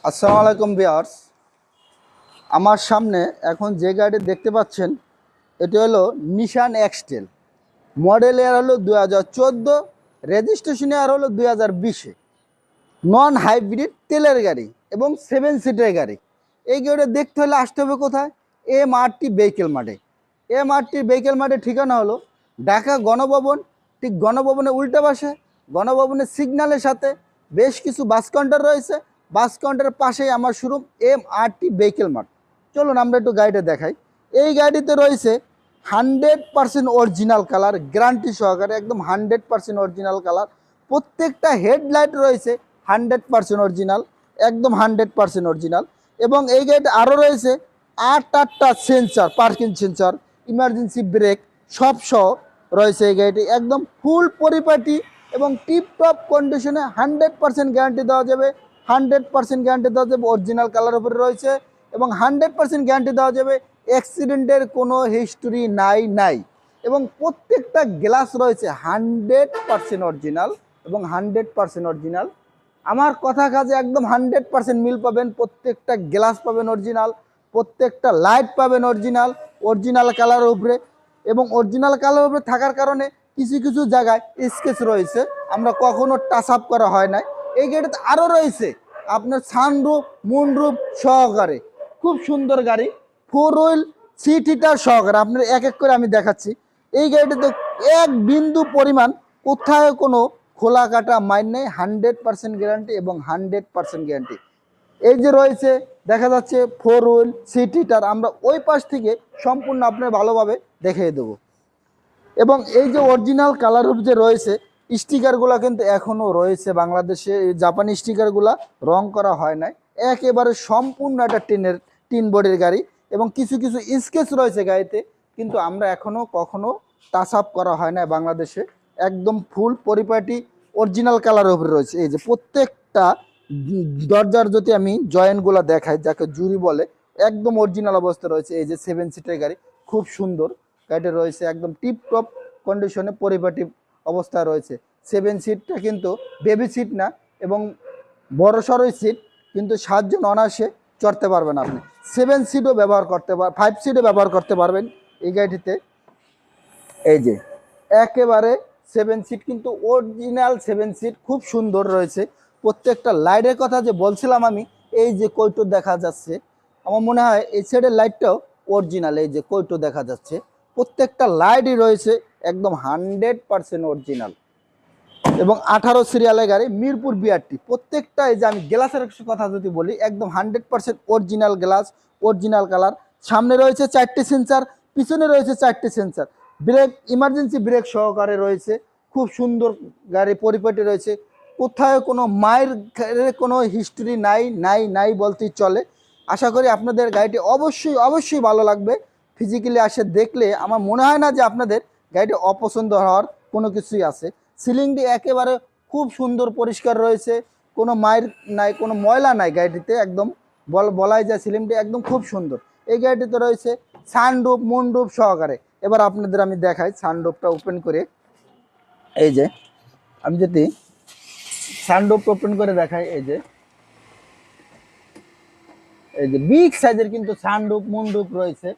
আসসালামু আলাইকুম ভিউয়ার্স, আমার সামনে এখন যে গাড়ি দেখতে পাচ্ছেন এটি হলো নিশান এক্সটেল। মডেল ইয়ার হলো 2014, রেজিস্ট্রেশন ইয়ার হলো 2020। নন হাইব্রিড তেলের গাড়ি এবং 7 সিটের গাড়ি। এই গাড়িটা দেখতে হলে আসতে হবে কোথায়? MRT ভেহিকেল মাঠে। MRT ভেহিকেল মাঠে ঠিকানা হলো ঢাকা গণভবন। ঠিক গণভবনের উল্টা পাশে, গণভবনের সিগন্যালের সাথে বেশ কিছু বাস কাউন্টার রয়েছে। বাস কাউন্টারের পাশেই আমার শোরুম MRT ভেহিকেল মাঠ। চলুন আমরা একটু গাড়িটা দেখাই। এই গাড়িতে রয়েছে 100% অরিজিনাল কালার, গ্যারান্টি সহকারে একদম 100% অরিজিনাল কালার। প্রত্যেকটা হেডলাইট রয়েছে 100% অরিজিনাল, একদম 100% অরিজিনাল। এবং এই গাড়িতে আরও রয়েছে 8টা sensor, parking sensor, emergency brake সব সহ রয়েছে। এই গাড়িটি একদম ফুল পরিপাটি এবং টিপটপ কন্ডিশনে 100% গ্যারান্টি দেওয়া যাবে। 100% গ্যারান্টি দেওয়া যাবে, অরিজিনাল কালার উপরে রয়েছে। এবং 100% গ্যারান্টি দেওয়া যাবে, অ্যাক্সিডেন্টের কোনো হিস্টোরি নাই। এবং প্রত্যেকটা গ্লাস রয়েছে 100% অরিজিনাল এবং 100% অরিজিনাল। আমার কথা কাজে একদম 100% মিল পাবেন। প্রত্যেকটা গ্লাস পাবেন অরিজিনাল, প্রত্যেকটা লাইট পাবেন অরিজিনাল, অরিজিনাল কালারের উপরে। এবং অরিজিনাল কালারের উপরে থাকার কারণে কিছু কিছু জায়গায় স্কেচ রয়েছে, আমরা কখনো টাচ আপ করা হয় না। এই গাড়িতে আরও রয়েছে আপনার সানরুফ, মুনরুফ সহকারে খুব সুন্দর গাড়ি, 4 হুইল সিট হিটার সহকারে। আপনার এক এক করে আমি দেখাচ্ছি। এই গাড়িটাতে এক বিন্দু পরিমাণ কোথায় কোনো খোলা কাটা মাইন নেই, 100% গ্যারান্টি এবং 100% গ্যারান্টি। এই যে রয়েছে দেখা যাচ্ছে 4 হুইল সিট হিটার, আমরা ওই পাশ থেকে সম্পূর্ণ আপনার ভালোভাবে দেখিয়ে দেবো। এবং এই যে অরিজিনাল কালার যে রয়েছে, স্টিকারগুলো কিন্তু এখনও রয়েছে বাংলাদেশে। জাপানি স্টিকারগুলো রং করা হয় নাই, একেবারে সম্পূর্ণ একটা টিন বডির গাড়ি। এবং কিছু কিছু স্কেচ রয়েছে গাড়িতে, কিন্তু আমরা এখনও কখনো টাচ আপ করা হয় না বাংলাদেশে। একদম ফুল পরিপাটি অরিজিনাল কালারের উপরে রয়েছে। এই যে প্রত্যেকটা দরজার যদি আমি জয়েন্টগুলো দেখাই, যাকে জুরি বলে, একদম অরিজিনাল অবস্থায় রয়েছে। এই যে 7 সিটের গাড়ি, খুব সুন্দর গাড়িটা রয়েছে, একদম টিপটপ কন্ডিশনে পরিপাটি অবস্থায় রয়েছে। 7 সিটটা কিন্তু বেবি সিট না, এবং বড় সড়ই সিট, কিন্তু 7 জন অনায়াসে চড়তে পারবেন আপনি। 7 সিটও ব্যবহার করতে 5 সিটও ব্যবহার করতে পারবেন এই গাড়িটিতে। এই যে একেবারে 7 সিট, কিন্তু অরিজিনাল 7 সিট, খুব সুন্দর রয়েছে। প্রত্যেকটা লাইটের কথা যে বলছিলাম আমি, এই যে কৌটো দেখা যাচ্ছে, আমার মনে হয় এই সাইডের লাইটটাও অরিজিনাল। এই যে কৌটো দেখা যাচ্ছে, প্রত্যেকটা লাইটই রয়েছে একদম 100% অরিজিনাল। এবং 18 সিরিয়ালের গাড়ি, মিরপুর বিআরটি। প্রত্যেকটা এই যে আমি গ্লাসের কথা যদি বলি, একদম 100% অরিজিনাল গ্লাস, অরিজিনাল কালার। সামনে রয়েছে 4টি সেন্সার, পিছনে রয়েছে 4টি সেন্সার, ব্রেক ইমার্জেন্সি ব্রেক সহকারে রয়েছে। খুব সুন্দর গাড়ি, পরিপাটি রয়েছে। কোথায় কোনো মায়ের কোনো হিস্ট্রি নাই বলতেই চলে। আশা করি আপনাদের গাড়িটি অবশ্যই ভালো লাগবে। ফিজিক্যালি আসে দেখলে আমার মনে হয় না যে আপনাদের গাড়িটি অপছন্দ হওয়ার কোনো কিছুই আছে। সিলিংটি একেবারে খুব সুন্দর পরিষ্কার রয়েছে, কোনো মায়ের নাই, কোনো ময়লা নাই গাড়িটিতে। একদম বলাই যায় সিলিংটি একদম খুব সুন্দর। এই গাড়িটিতে রয়েছে সানরুফ, মুনরুফ সহকারে। এবার আপনাদের আমি দেখাই সানরুফটা ওপেন করে। এই যে আমি যদি সানরুফটা ওপেন করে দেখাই, এই যে বিগ সাইজের কিন্তু সানরুফ, মুনরুফ রয়েছে।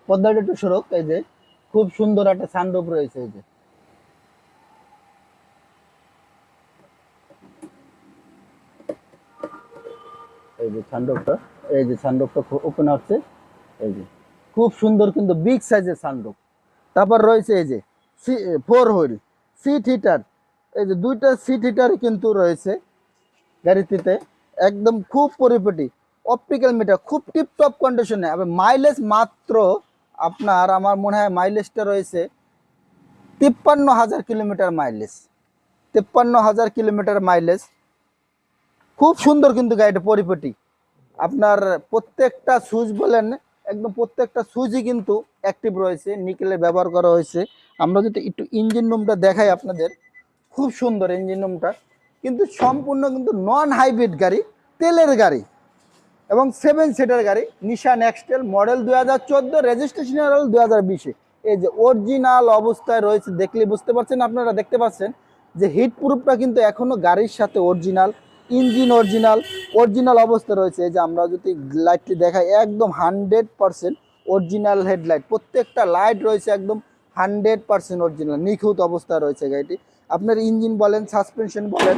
পদ্মাটা একটু সড়ক, এই যে খুব সুন্দর একটা সানরুফ রয়েছে। এই যে সানরুফটা, এই যে সানরুফটা ওপেন হচ্ছে। এই যে খুব সুন্দর কিন্তু বিগ সাইজের সানরুফ। তারপর রয়েছে এই যে 4 হুইল সিট হিটার। এই যে 2টা সিট হিটার কিন্তু রয়েছে গাড়িটিতে, একদম খুব পরিপাটি। অপটিক্যাল মিটার খুব টিপটপ কন্ডিশনে। আবার মাইলেজ মাত্র আপনার, আমার মনে হয় মাইলেজটা রয়েছে 53,000 কিলোমিটার মাইলেজ। 53,000 কিলোমিটার মাইলেজ, খুব সুন্দর কিন্তু গাড়িটা পরিপাটি। আপনার প্রত্যেকটা সুইচ বলেন, একদম প্রত্যেকটা সুইচই কিন্তু অ্যাক্টিভ রয়েছে, নিকেলে ব্যবহার করা হয়েছে। আমরা যদি একটু ইঞ্জিন রুমটা দেখাই আপনাদের, খুব সুন্দর ইঞ্জিন রুমটা। কিন্তু সম্পূর্ণ কিন্তু নন হাইব্রিড গাড়ি, তেলের গাড়ি এবং 7 সিটের গাড়ি। নিশান এক্সটেল, মডেল 2014, রেজিস্ট্রেশন হল 2020। এই যে অরিজিনাল অবস্থায় রয়েছে, দেখলে বুঝতে পারছেন, আপনারা দেখতে পাচ্ছেন যে হিট প্রুফটা কিন্তু এখনও গাড়ির সাথে অরিজিনাল, ইঞ্জিন অরিজিনাল অবস্থা রয়েছে। এই যে আমরা যদি লাইটটি দেখাই, একদম 100% অরিজিনাল হেডলাইট, প্রত্যেকটা লাইট রয়েছে একদম 100% অরিজিনাল, নিখুঁত অবস্থা রয়েছে গাড়িটি। আপনার ইঞ্জিন বলেন, সাসপেনশন বলেন,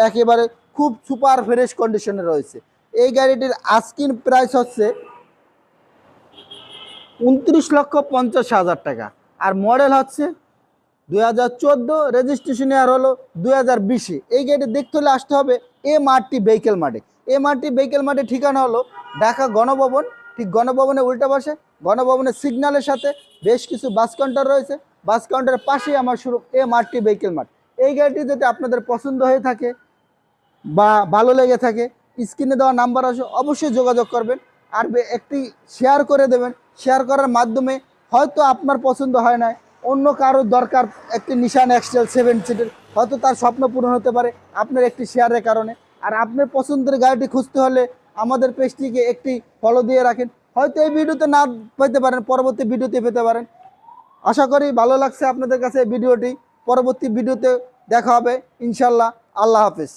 একেবারে খুব সুপার ফ্রেশ কন্ডিশনে রয়েছে। এই গাড়িটির আস্কিং প্রাইস হচ্ছে 29,50,000 টাকা, আর মডেল হচ্ছে 2014, রেজিস্ট্রেশন ইয়ার হলো 2020। এই গাড়িটি দেখতে হলে আসতে হবে MRT ভেহিকেল মাঠে। MRT ভেহিকেল মাঠে ঠিকানা হলো ঢাকা গণভবন, ঠিক গণভবনের উল্টা পাশে, গণভবনের সিগন্যালের সাথে বেশ কিছু বাস কাউন্টার রয়েছে, বাস কাউন্টারের পাশেই আমার শুরু MRT ভেহিকেল মাঠ। এই গাড়িটি যদি আপনাদের পছন্দ হয়ে থাকে বা ভালো লেগে থাকে, স্ক্রিনে দেওয়া নাম্বার আছে, অবশ্যই যোগাযোগ করবেন। আর একটি শেয়ার করে দেবেন। শেয়ার করার মাধ্যমে হয়তো আপনার পছন্দ হয় না, অন্য কারোর দরকার একটি নিশান এক্সটেল 7 সিটের, হয়তো তার স্বপ্ন পূরণ হতে পারে আপনার একটি শেয়ারের কারণে। আর আপনার পছন্দের গাড়িটি খুঁজতে হলে আমাদের পেজটিকে একটি ফলো দিয়ে রাখেন, হয়তো এই ভিডিওতে না পেতে পারেন, পরবর্তী ভিডিওতে পেতে পারেন। আশা করি ভালো লাগছে আপনাদের কাছে এই ভিডিওটি। পরবর্তী ভিডিওতে দেখা হবে ইনশাল্লাহ। আল্লাহ হাফেজ।